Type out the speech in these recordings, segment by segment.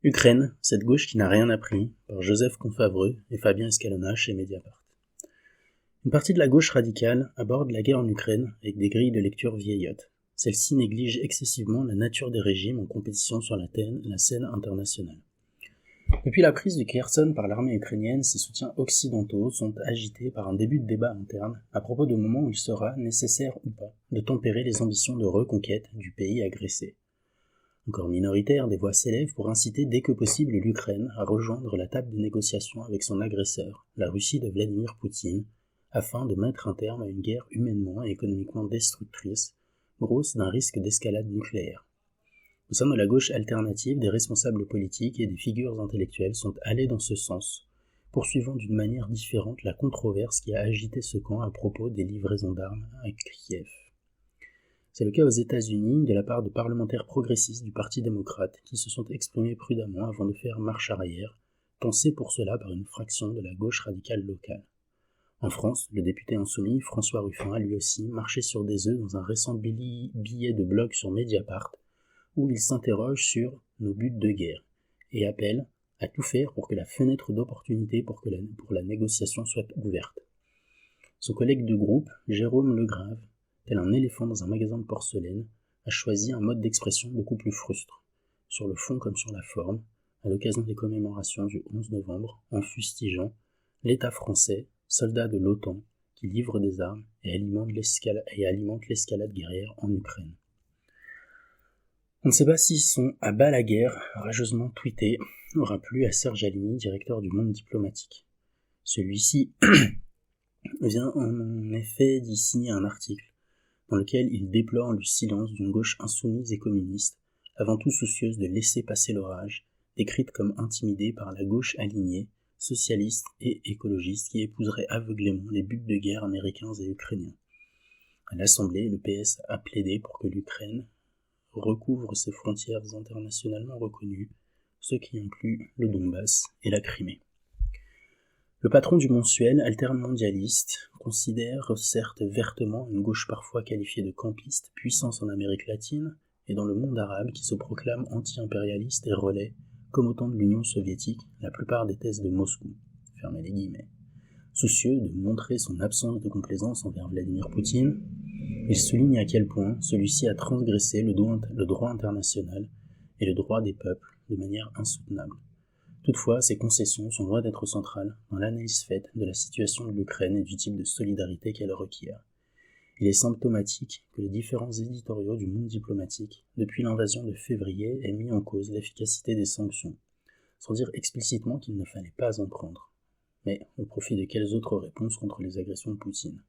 Ukraine, cette gauche qui n'a rien appris, par Joseph Confavreux et Fabien Escalona chez Mediapart. Une partie de la gauche radicale aborde la guerre en Ukraine avec des grilles de lecture vieillottes. Celle-ci néglige excessivement la nature des régimes en compétition sur la scène internationale. Depuis la prise du Kherson par l'armée ukrainienne, ses soutiens occidentaux sont agités par un début de débat interne à propos du moment où il sera nécessaire ou pas de tempérer les ambitions de reconquête du pays agressé. Encore minoritaire, des voix s'élèvent pour inciter dès que possible l'Ukraine à rejoindre la table des négociations avec son agresseur, la Russie de Vladimir Poutine, afin de mettre un terme à une guerre humainement et économiquement destructrice, grosse d'un risque d'escalade nucléaire. Au sein de la gauche alternative, des responsables politiques et des figures intellectuelles sont allés dans ce sens, poursuivant d'une manière différente la controverse qui a agité ce camp à propos des livraisons d'armes à Kiev. C'est le cas aux États-Unis de la part de parlementaires progressistes du Parti démocrate qui se sont exprimés prudemment avant de faire marche arrière, tensés pour cela par une fraction de la gauche radicale locale. En France, le député insoumis François Ruffin a lui aussi marché sur des œufs dans un récent billet de blog sur Mediapart où il s'interroge sur nos buts de guerre et appelle à tout faire pour que la fenêtre d'opportunité pour la négociation soit ouverte. Son collègue de groupe, Jérôme Legrave, tel un éléphant dans un magasin de porcelaine, a choisi un mode d'expression beaucoup plus frustre, sur le fond comme sur la forme, à l'occasion des commémorations du 11 novembre, en fustigeant l'État français, soldat de l'OTAN, qui livre des armes et alimente l'escalade guerrière en Ukraine. On ne sait pas si son « à bas la guerre » rageusement tweeté aura plu à Serge Alimi, directeur du Monde diplomatique. Celui-ci vient en effet d'y signer un article dans lequel il déplore le silence d'une gauche insoumise et communiste, avant tout soucieuse de laisser passer l'orage, décrite comme intimidée par la gauche alignée, socialiste et écologiste qui épouserait aveuglément les buts de guerre américains et ukrainiens. À l'Assemblée, le PS a plaidé pour que l'Ukraine recouvre ses frontières internationalement reconnues, ce qui inclut le Donbass et la Crimée. Le patron du mensuel altermondialiste considère certes vertement une gauche parfois qualifiée de campiste, puissance en Amérique latine et dans le monde arabe qui se proclame anti-impérialiste et relaie, comme au temps de l'Union soviétique, la plupart des thèses de Moscou. Fermez les guillemets. Soucieux de montrer son absence de complaisance envers Vladimir Poutine, il souligne à quel point celui-ci a transgressé le droit international et le droit des peuples de manière insoutenable. Toutefois, ces concessions sont loin d'être centrales dans l'analyse faite de la situation de l'Ukraine et du type de solidarité qu'elle requiert. Il est symptomatique que les différents éditoriaux du monde diplomatique, depuis l'invasion de février, aient mis en cause l'efficacité des sanctions, sans dire explicitement qu'il ne fallait pas en prendre. Mais au profit de quelles autres réponses contre les agressions de Poutine?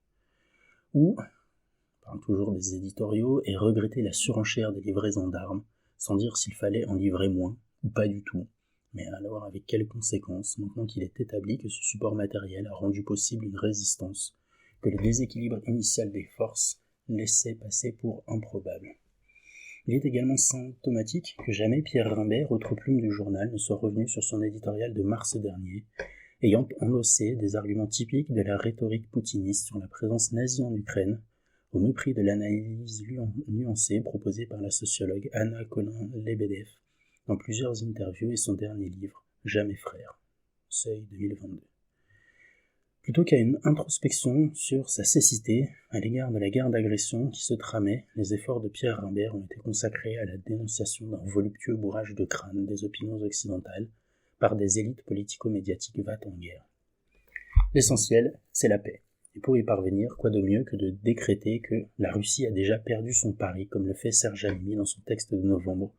Ou, on parle toujours des éditoriaux, et regretter la surenchère des livraisons d'armes, sans dire s'il fallait en livrer moins, ou pas du tout. Mais alors avec quelles conséquences, maintenant qu'il est établi que ce support matériel a rendu possible une résistance que le déséquilibre initial des forces laissait passer pour improbable. Il est également symptomatique que jamais Pierre Rimbert, autre plume du journal, ne soit revenu sur son éditorial de mars dernier, ayant endossé des arguments typiques de la rhétorique poutiniste sur la présence nazie en Ukraine, au mépris de l'analyse nuancée proposée par la sociologue Anna Colin-Lebedev dans plusieurs interviews et son dernier livre, Jamais frère, Seuil 2022. Plutôt qu'à une introspection sur sa cécité à l'égard de la guerre d'agression qui se tramait, les efforts de Pierre Rimbert ont été consacrés à la dénonciation d'un voluptueux bourrage de crâne des opinions occidentales par des élites politico-médiatiques va en guerre. L'essentiel, c'est la paix. Et pour y parvenir, quoi de mieux que de décréter que la Russie a déjà perdu son pari, comme le fait Serge Alimi dans son texte de novembre,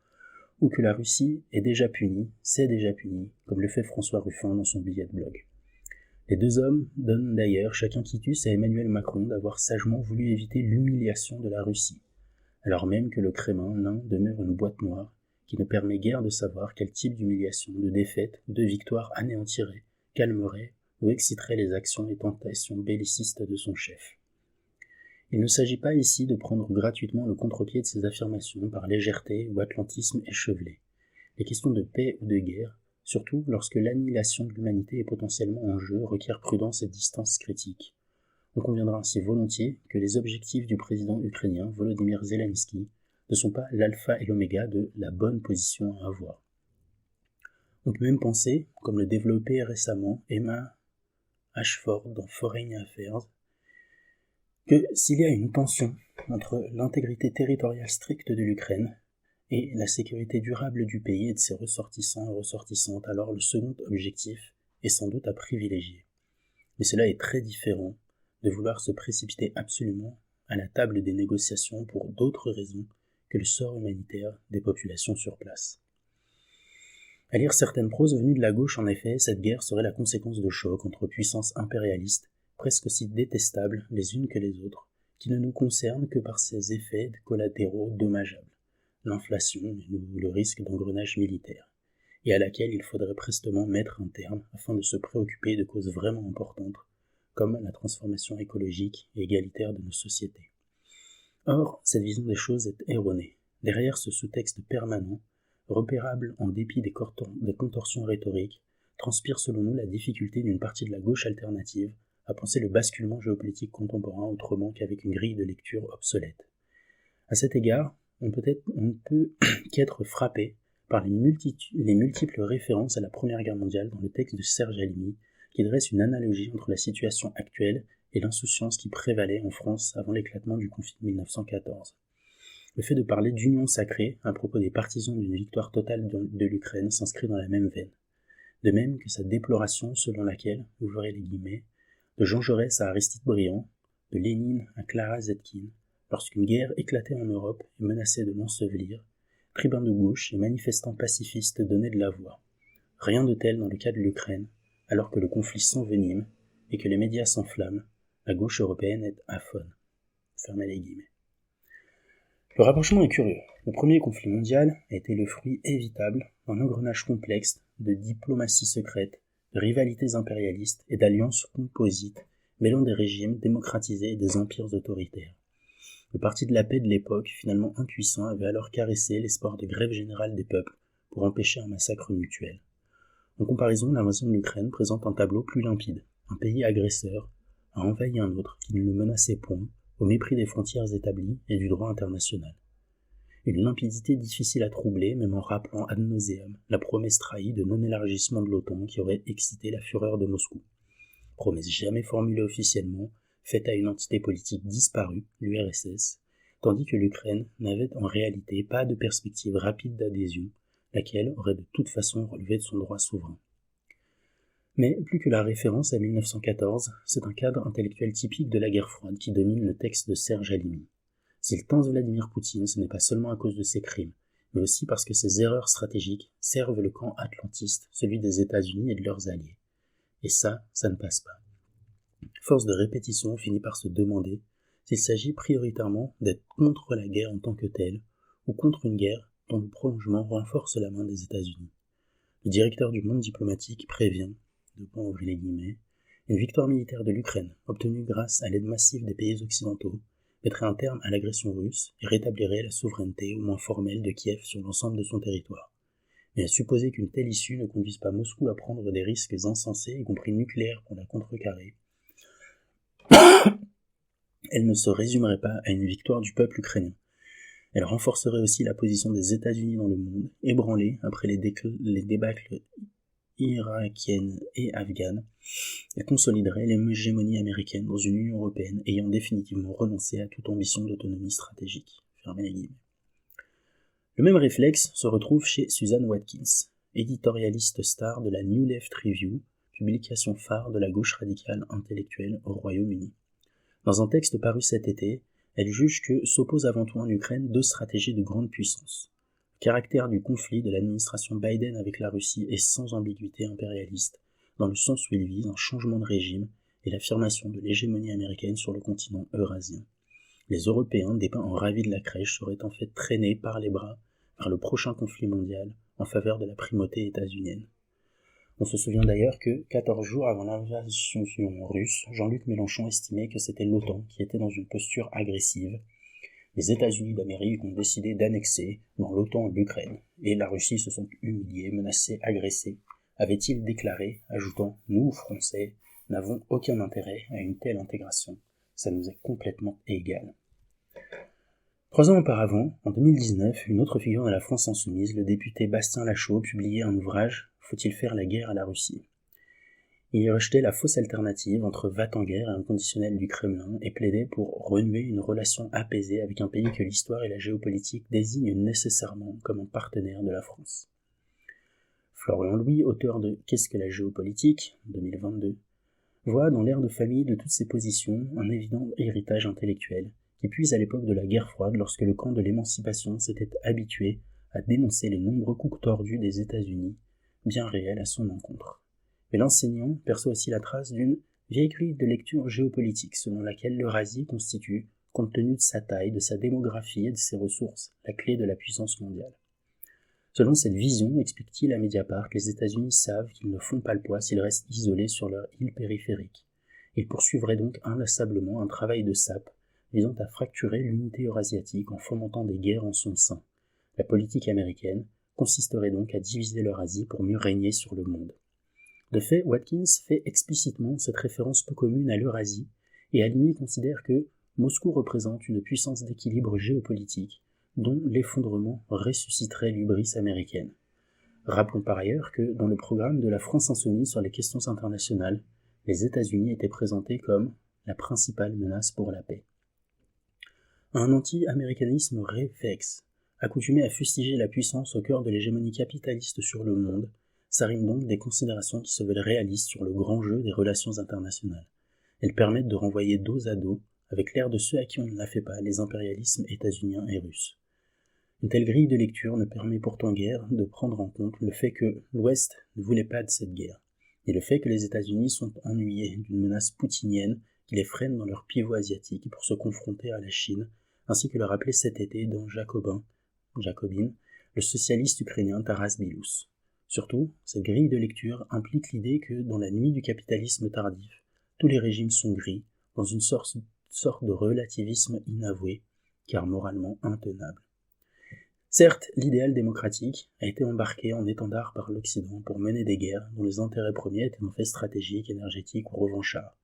ou que la Russie est déjà punie, c'est déjà puni, comme le fait François Ruffin dans son billet de blog. Les deux hommes donnent d'ailleurs chacun quitus à Emmanuel Macron d'avoir sagement voulu éviter l'humiliation de la Russie, alors même que le Kremlin demeure une boîte noire qui ne permet guère de savoir quel type d'humiliation, de défaite ou de victoire anéantirait, calmerait ou exciterait les actions et tentations bellicistes de son chef. Il ne s'agit pas ici de prendre gratuitement le contre-pied de ces affirmations par légèreté ou atlantisme échevelé. Les questions de paix ou de guerre, surtout lorsque l'annihilation de l'humanité est potentiellement en jeu, requièrent prudence et distance critique. On conviendra ainsi volontiers que les objectifs du président ukrainien Volodymyr Zelensky ne sont pas l'alpha et l'oméga de la bonne position à avoir. On peut même penser, comme le développait récemment Emma Ashford dans Foreign Affairs, que s'il y a une tension entre l'intégrité territoriale stricte de l'Ukraine et la sécurité durable du pays et de ses ressortissants et ressortissantes, alors le second objectif est sans doute à privilégier. Mais cela est très différent de vouloir se précipiter absolument à la table des négociations pour d'autres raisons que le sort humanitaire des populations sur place. À lire certaines proses venues de la gauche, en effet, cette guerre serait la conséquence de chocs entre puissances impérialistes, presque aussi détestables les unes que les autres, qui ne nous concernent que par ses effets collatéraux dommageables, l'inflation et le risque d'engrenage militaire, et à laquelle il faudrait prestement mettre un terme afin de se préoccuper de causes vraiment importantes, comme la transformation écologique et égalitaire de nos sociétés. Or, cette vision des choses est erronée. Derrière ce sous-texte permanent, repérable en dépit des contorsions rhétoriques, transpire selon nous la difficulté d'une partie de la gauche alternative à penser le basculement géopolitique contemporain autrement qu'avec une grille de lecture obsolète. À cet égard, on ne peut qu'être frappé par les multiples références à la Première Guerre mondiale dans le texte de Serge Halimi, qui dresse une analogie entre la situation actuelle et l'insouciance qui prévalait en France avant l'éclatement du conflit de 1914. Le fait de parler d'union sacrée à propos des partisans d'une victoire totale de l'Ukraine s'inscrit dans la même veine. De même que sa déploration selon laquelle, ouvrez les guillemets, de Jean Jaurès à Aristide Briand, de Lénine à Clara Zetkin, lorsqu'une guerre éclatait en Europe et menaçait de l'ensevelir, tribuns de gauche et manifestants pacifistes donnaient de la voix. Rien de tel dans le cas de l'Ukraine, alors que le conflit s'envenime et que les médias s'enflamment, la gauche européenne est aphone. Fermez les guillemets. Le rapprochement est curieux. Le premier conflit mondial a été le fruit évitable d'un engrenage complexe de diplomatie secrète, de rivalités impérialistes et d'alliances composites mêlant des régimes démocratisés et des empires autoritaires. Le parti de la paix de l'époque, finalement impuissant, avait alors caressé l'espoir de grève générale des peuples pour empêcher un massacre mutuel. En comparaison, l'invasion de l'Ukraine présente un tableau plus limpide. Un pays agresseur a envahi un autre qui ne le menaçait point, au mépris des frontières établies et du droit international. Une limpidité difficile à troubler, même en rappelant ad nauseam la promesse trahie de non-élargissement de l'OTAN qui aurait excité la fureur de Moscou. Promesse jamais formulée officiellement, faite à une entité politique disparue, l'URSS, tandis que l'Ukraine n'avait en réalité pas de perspective rapide d'adhésion, laquelle aurait de toute façon relevé de son droit souverain. Mais plus que la référence à 1914, c'est un cadre intellectuel typique de la guerre froide qui domine le texte de Serge Halimi. S'il tense Vladimir Poutine, ce n'est pas seulement à cause de ses crimes, mais aussi parce que ses erreurs stratégiques servent le camp atlantiste, celui des États-Unis et de leurs alliés. Et ça ne passe pas. Force de répétition finit par se demander s'il s'agit prioritairement d'être contre la guerre en tant que telle, ou contre une guerre dont le prolongement renforce la main des États-Unis. Le directeur du Monde diplomatique prévient, une victoire militaire de l'Ukraine, obtenue grâce à l'aide massive des pays occidentaux, mettrait un terme à l'agression russe et rétablirait la souveraineté au moins formelle de Kiev sur l'ensemble de son territoire. Mais à supposer qu'une telle issue ne conduise pas Moscou à prendre des risques insensés, y compris nucléaires, pour la contrecarrer, elle ne se résumerait pas à une victoire du peuple ukrainien. Elle renforcerait aussi la position des États-Unis dans le monde, ébranlée après les débâcles irakienne et afghane, elle consoliderait l'hégémonie américaine dans une Union européenne ayant définitivement renoncé à toute ambition d'autonomie stratégique. Fermez les guillemets. Le même réflexe se retrouve chez Susan Watkins, éditorialiste star de la New Left Review, publication phare de la gauche radicale intellectuelle au Royaume-Uni. Dans un texte paru cet été, elle juge que s'opposent avant tout en Ukraine deux stratégies de grande puissance. Le caractère du conflit de l'administration Biden avec la Russie est sans ambiguïté impérialiste, dans le sens où il vise un changement de régime et l'affirmation de l'hégémonie américaine sur le continent eurasien. Les Européens, dépeints en ravis de la crèche, seraient en fait traînés par les bras vers le prochain conflit mondial en faveur de la primauté états-unienne. On se souvient d'ailleurs que, 14 jours avant l'invasion russe, Jean-Luc Mélenchon estimait que c'était l'OTAN qui était dans une posture agressive. Les États-Unis d'Amérique ont décidé d'annexer dans l'OTAN l'Ukraine, et la Russie se sont humiliés, menacés, agressés, avait-il déclaré, ajoutant « Nous, Français, n'avons aucun intérêt à une telle intégration, ça nous est complètement égal ». 3 ans auparavant, en 2019, une autre figure de la France insoumise, le député Bastien Lachaud, publiait un ouvrage faut-il faire la guerre à la Russie ? Il y rejetait la fausse alternative entre va-t-en-guerre et inconditionnel du Kremlin et plaidait pour renouer une relation apaisée avec un pays que l'histoire et la géopolitique désignent nécessairement comme un partenaire de la France. Florian Louis, auteur de Qu'est-ce que la géopolitique 2022, voit dans l'ère de famille de toutes ces positions un évident héritage intellectuel qui puise à l'époque de la guerre froide lorsque le camp de l'émancipation s'était habitué à dénoncer les nombreux coups tordus des États-Unis, bien réels à son encontre. Mais l'enseignant perçoit aussi la trace d'une vieille grille de lecture géopolitique selon laquelle l'Eurasie constitue, compte tenu de sa taille, de sa démographie et de ses ressources, la clé de la puissance mondiale. Selon cette vision, explique-t-il à Mediapart, les États-Unis savent qu'ils ne font pas le poids s'ils restent isolés sur leur île périphérique. Ils poursuivraient donc inlassablement un travail de sape visant à fracturer l'unité eurasiatique en fomentant des guerres en son sein. La politique américaine consisterait donc à diviser l'Eurasie pour mieux régner sur le monde. De fait, Watkins fait explicitement cette référence peu commune à l'Eurasie, et Halimi considère que Moscou représente une puissance d'équilibre géopolitique dont l'effondrement ressusciterait l'hybris américaine. Rappelons par ailleurs que, dans le programme de la France Insoumise sur les questions internationales, les États-Unis étaient présentés comme la principale menace pour la paix. Un anti-américanisme réflexe, accoutumé à fustiger la puissance au cœur de l'hégémonie capitaliste sur le monde, s'arriment donc des considérations qui se veulent réalistes sur le grand jeu des relations internationales. Elles permettent de renvoyer dos à dos, avec l'air de ceux à qui on ne la fait pas, les impérialismes états-uniens et russes. Une telle grille de lecture ne permet pourtant guère de prendre en compte le fait que l'Ouest ne voulait pas de cette guerre, et le fait que les États-Unis sont ennuyés d'une menace poutinienne qui les freine dans leur pivot asiatique pour se confronter à la Chine, ainsi que le rappelait cet été dans Jacobin, le socialiste ukrainien Taras Bilous. Surtout, cette grille de lecture implique l'idée que, dans la nuit du capitalisme tardif, tous les régimes sont gris, dans une sorte de relativisme inavoué, car moralement intenable. Certes, l'idéal démocratique a été embarqué en étendard par l'Occident pour mener des guerres dont les intérêts premiers étaient en fait stratégiques, énergétiques ou revanchards.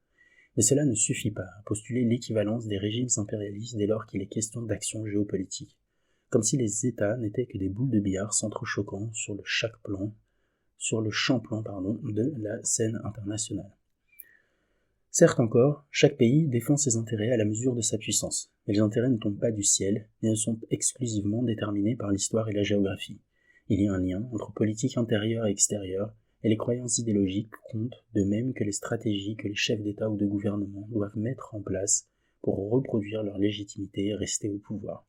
Mais cela ne suffit pas à postuler l'équivalence des régimes impérialistes dès lors qu'il est question d'action géopolitique, comme si les États n'étaient que des boules de billard s'entrechoquant sur le champ plan de la scène internationale. Certes encore, chaque pays défend ses intérêts à la mesure de sa puissance, mais les intérêts ne tombent pas du ciel et ne sont exclusivement déterminés par l'histoire et la géographie. Il y a un lien entre politique intérieure et extérieure, et les croyances idéologiques comptent, de même que les stratégies que les chefs d'État ou de gouvernement doivent mettre en place pour reproduire leur légitimité et rester au pouvoir.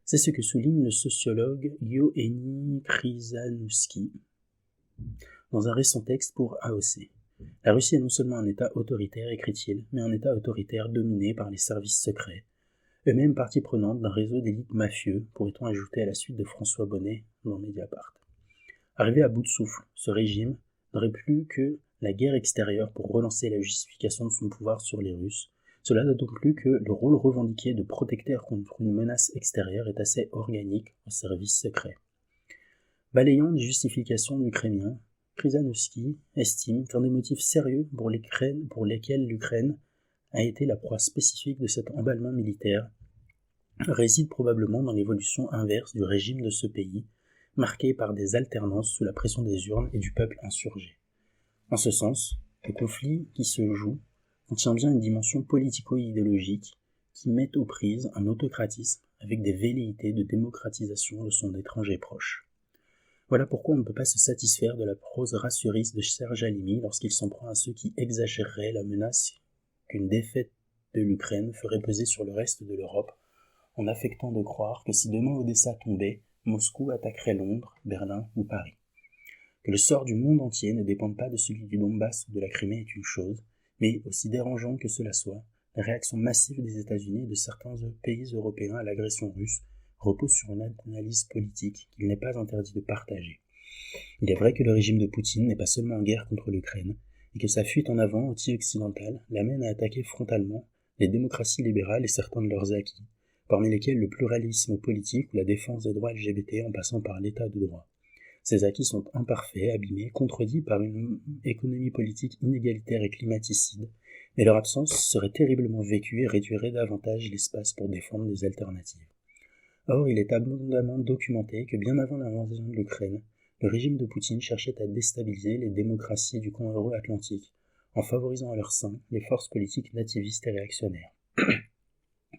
C'est ce que souligne le sociologue Yevgeny Khrizanouski dans un récent texte pour AOC. La Russie est non seulement un État autoritaire, écrit-il, mais un État autoritaire dominé par les services secrets, eux-mêmes partie prenante d'un réseau d'élites mafieux, pourrait-on ajouter à la suite de François Bonnet dans Mediapart. Arrivé à bout de souffle, ce régime n'aurait plus que la guerre extérieure pour relancer la justification de son pouvoir sur les Russes. Cela d'autant plus que le rôle revendiqué de protecteur contre une menace extérieure est assez organique au service secret. Balayant les justifications du Kremlin, Khrizanouski estime qu'un des motifs sérieux pour lesquels l'Ukraine a été la proie spécifique de cet emballement militaire réside probablement dans l'évolution inverse du régime de ce pays, marqué par des alternances sous la pression des urnes et du peuple insurgé. En ce sens, le conflit qui se joue contient bien une dimension politico-idéologique qui met aux prises un autocratisme avec des velléités de démocratisation de son étranger proche. Voilà pourquoi on ne peut pas se satisfaire de la prose rassuriste de Serge Halimi lorsqu'il s'en prend à ceux qui exagéreraient la menace qu'une défaite de l'Ukraine ferait peser sur le reste de l'Europe, en affectant de croire que si demain Odessa tombait, Moscou attaquerait Londres, Berlin ou Paris. Que le sort du monde entier ne dépende pas de celui du Donbass ou de la Crimée est une chose, mais aussi dérangeant que cela soit, la réaction massive des États-Unis et de certains pays européens à l'agression russe repose sur une analyse politique qu'il n'est pas interdit de partager. Il est vrai que le régime de Poutine n'est pas seulement en guerre contre l'Ukraine, et que sa fuite en avant anti-occidentale l'amène à attaquer frontalement les démocraties libérales et certains de leurs acquis, parmi lesquels le pluralisme politique ou la défense des droits LGBT en passant par l'état de droit. Ces acquis sont imparfaits, abîmés, contredits par une économie politique inégalitaire et climaticide, mais leur absence serait terriblement vécue et réduirait davantage l'espace pour défendre des alternatives. Or, il est abondamment documenté que bien avant l'invasion de l'Ukraine, Le régime de Poutine cherchait à déstabiliser les démocraties du camp euro-atlantique, en favorisant à leur sein les forces politiques nativistes et réactionnaires.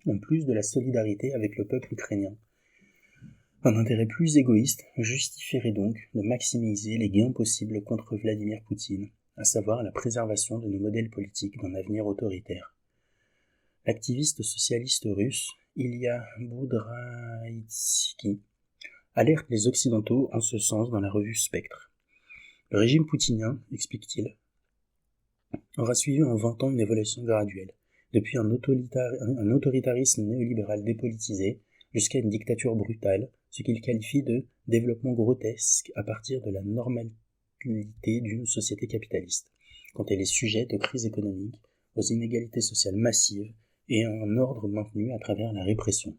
En plus de la solidarité avec le peuple ukrainien, un intérêt plus égoïste justifierait donc de maximiser les gains possibles contre Vladimir Poutine, à savoir la préservation de nos modèles politiques d'un avenir autoritaire. L'activiste socialiste russe Ilya Budraïtsky alerte les Occidentaux en ce sens dans la revue Spectre. Le régime poutinien, explique-t-il, aura suivi en 20 ans une évolution graduelle, depuis un autoritarisme néolibéral dépolitisé jusqu'à une dictature brutale, ce qu'il qualifie de développement grotesque à partir de la normalité d'une société capitaliste, quand elle est sujette aux crises économiques, aux inégalités sociales massives et à un ordre maintenu à travers la répression.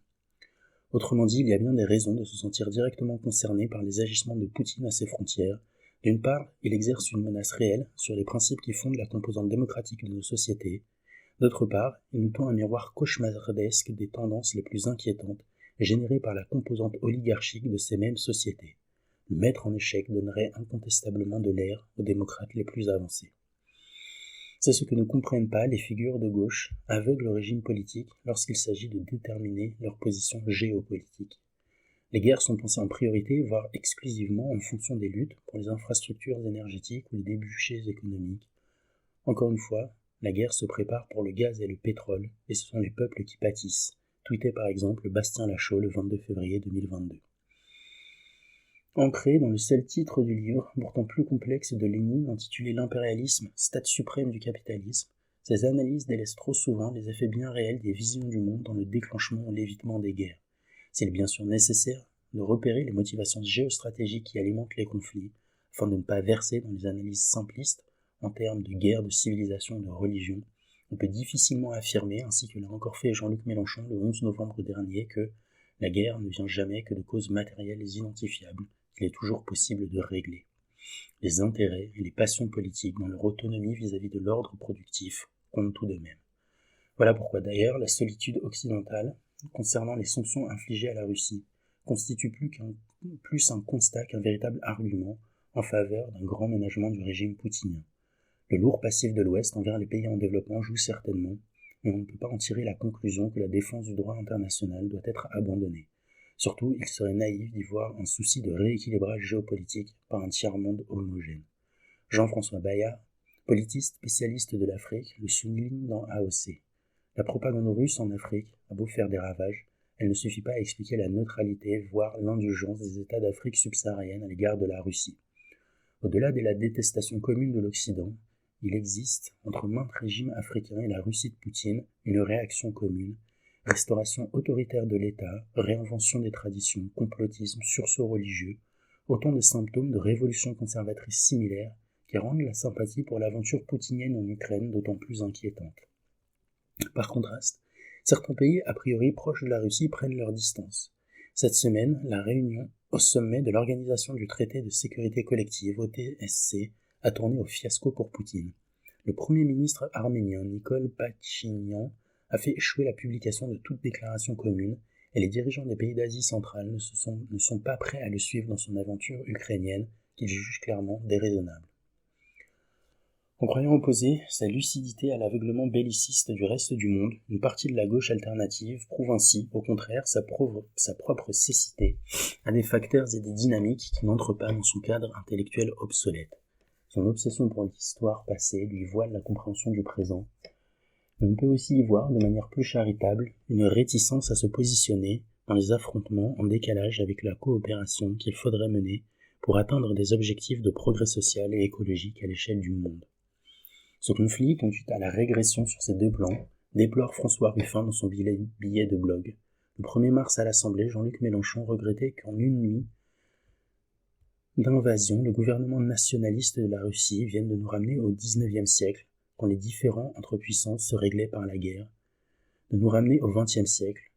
Autrement dit, il y a bien des raisons de se sentir directement concerné par les agissements de Poutine à ses frontières. D'une part, il exerce une menace réelle sur les principes qui fondent la composante démocratique de nos sociétés. D'autre part, il nous tend un miroir cauchemardesque des tendances les plus inquiétantes générées par la composante oligarchique de ces mêmes sociétés. Le mettre en échec donnerait incontestablement de l'air aux démocrates les plus avancés. C'est ce que ne comprennent pas les figures de gauche, aveugles au régime politique lorsqu'il s'agit de déterminer leur position géopolitique. Les guerres sont pensées en priorité, voire exclusivement en fonction des luttes pour les infrastructures énergétiques ou les débouchés économiques. Encore une fois, la guerre se prépare pour le gaz et le pétrole, et ce sont les peuples qui pâtissent, tweetait par exemple Bastien Lachaud le 22 février 2022. Ancré dans le seul titre du livre, pourtant plus complexe de Lénine, intitulé L'impérialisme, stade suprême du capitalisme, ces analyses délaissent trop souvent les effets bien réels des visions du monde dans le déclenchement ou l'évitement des guerres. C'est bien sûr nécessaire de repérer les motivations géostratégiques qui alimentent les conflits, afin de ne pas verser dans les analyses simplistes en termes de guerre, de civilisation, de religion. On peut difficilement affirmer, ainsi que l'a encore fait Jean-Luc Mélenchon le 11 novembre dernier, que la guerre ne vient jamais que de causes matérielles identifiables, qu'il est toujours possible de régler. Les intérêts et les passions politiques dans leur autonomie vis-à-vis de l'ordre productif comptent tout de même. Voilà pourquoi d'ailleurs la solitude occidentale, concernant les sanctions infligées à la Russie, constitue plus un constat qu'un véritable argument en faveur d'un grand ménagement du régime poutinien. Le lourd passif de l'Ouest envers les pays en développement joue certainement, mais on ne peut pas en tirer la conclusion que la défense du droit international doit être abandonnée. Surtout, il serait naïf d'y voir un souci de rééquilibrage géopolitique par un tiers-monde homogène. Jean-François Bayard, politiste spécialiste de l'Afrique, le souligne dans AOC. La propagande russe en Afrique a beau faire des ravages, elle ne suffit pas à expliquer la neutralité, voire l'indulgence des États d'Afrique subsaharienne à l'égard de la Russie. Au-delà de la détestation commune de l'Occident, il existe, entre maintes régimes africains et la Russie de Poutine, une réaction commune, restauration autoritaire de l'État, réinvention des traditions, complotisme, sursaut religieux, autant de symptômes de révolution conservatrice similaires qui rendent la sympathie pour l'aventure poutinienne en Ukraine d'autant plus inquiétante. Par contraste, certains pays a priori proches de la Russie prennent leur distance. Cette semaine, la réunion au sommet de l'Organisation du Traité de sécurité collective, OTSC, a tourné au fiasco pour Poutine. Le Premier ministre arménien Nikol Pachinian a fait échouer la publication de toute déclaration commune et les dirigeants des pays d'Asie centrale ne sont pas prêts à le suivre dans son aventure ukrainienne qu'ils jugent clairement déraisonnable. En croyant opposer sa lucidité à l'aveuglement belliciste du reste du monde, une partie de la gauche alternative prouve ainsi, au contraire, sa propre cécité à des facteurs et des dynamiques qui n'entrent pas dans son cadre intellectuel obsolète. Son obsession pour l'histoire passée lui voile la compréhension du présent. Mais on peut aussi y voir, de manière plus charitable, une réticence à se positionner dans les affrontements en décalage avec la coopération qu'il faudrait mener pour atteindre des objectifs de progrès social et écologique à l'échelle du monde. Ce conflit conduit à la régression sur ces deux plans, déplore François Ruffin dans son billet de blog. Le 1er mars à l'Assemblée, Jean-Luc Mélenchon regrettait qu'en une nuit d'invasion, le gouvernement nationaliste de la Russie vienne de nous ramener au XIXe siècle, quand les différends entre puissances se réglaient par la guerre, de nous ramener au XXe siècle,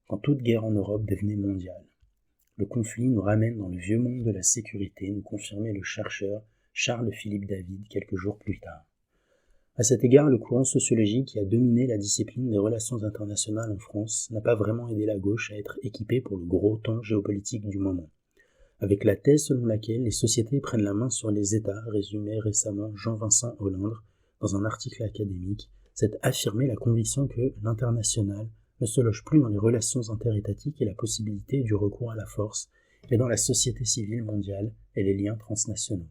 quand toute guerre en Europe devenait mondiale. Le conflit nous ramène dans le vieux monde de la sécurité, nous confirmait le chercheur Charles-Philippe David quelques jours plus tard. À cet égard, le courant sociologique qui a dominé la discipline des relations internationales en France n'a pas vraiment aidé la gauche à être équipée pour le gros temps géopolitique du moment. avec la thèse selon laquelle les sociétés prennent la main sur les États, résumait récemment Jean-Vincent Hollande dans un article académique, c'est affirmer la conviction que l'international ne se loge plus dans les relations interétatiques et la possibilité du recours à la force, mais dans la société civile mondiale et les liens transnationaux.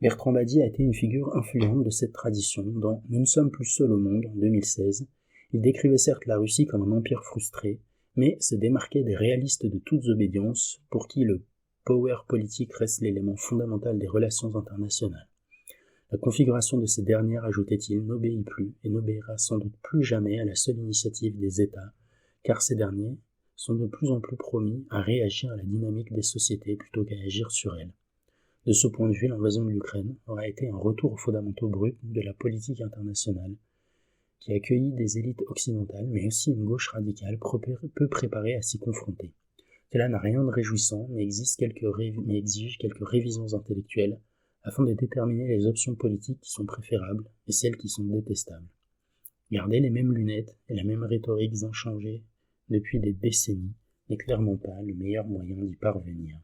Bertrand Badi a été une figure influente de cette tradition dans « Nous ne sommes plus seuls au monde » en 2016. Il décrivait certes la Russie comme un empire frustré, mais se démarquait des réalistes de toutes obédiences pour qui le power politique reste l'élément fondamental des relations internationales. La configuration de ces dernières, ajoutait-il, n'obéit plus et n'obéira sans doute plus jamais à la seule initiative des États, car ces derniers sont de plus en plus promis à réagir à la dynamique des sociétés plutôt qu'à agir sur elles. De ce point de vue, l'invasion de l'Ukraine aura été un retour aux fondamentaux bruts de la politique internationale, qui accueillit des élites occidentales, mais aussi une gauche radicale peu préparée à s'y confronter. Cela n'a rien de réjouissant, mais exige quelques révisions intellectuelles afin de déterminer les options politiques qui sont préférables et celles qui sont détestables. Garder les mêmes lunettes et la même rhétorique inchangée depuis des décennies n'est clairement pas le meilleur moyen d'y parvenir.